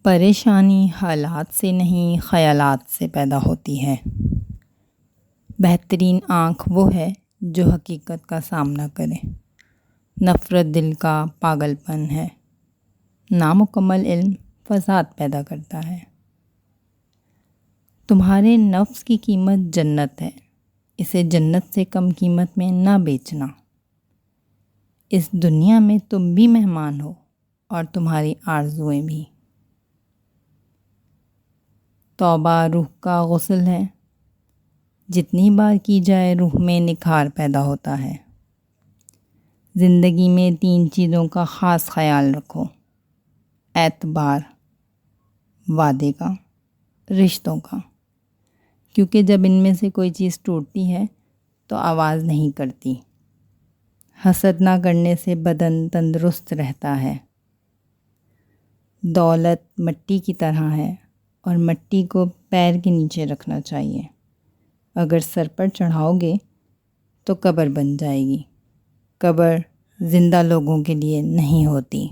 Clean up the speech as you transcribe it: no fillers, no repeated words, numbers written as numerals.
پریشانی حالات سے نہیں خیالات سے پیدا ہوتی ہے۔ بہترین آنکھ وہ ہے جو حقیقت کا سامنا کرے۔ نفرت دل کا پاگل پن ہے۔ نامکمل علم فساد پیدا کرتا ہے۔ تمہارے نفس کی قیمت جنت ہے، اسے جنت سے کم قیمت میں نہ بیچنا۔ اس دنیا میں تم بھی مہمان ہو اور تمہاری آرزوئیں بھی۔ توبہ روح کا غسل ہے، جتنی بار کی جائے روح میں نکھار پیدا ہوتا ہے۔ زندگی میں 3 چیزوں کا خاص خیال رکھو: اعتبار، وعدے کا، رشتوں کا، کیونکہ جب ان میں سے کوئی چیز ٹوٹتی ہے تو آواز نہیں کرتی۔ حسد نہ کرنے سے بدن تندرست رہتا ہے۔ دولت مٹی کی طرح ہے اور مٹی کو پیر کے نیچے رکھنا چاہیے۔ اگر سر پر چڑھاؤ گے تو قبر بن جائے گی۔ قبر زندہ لوگوں کے لیے نہیں ہوتی۔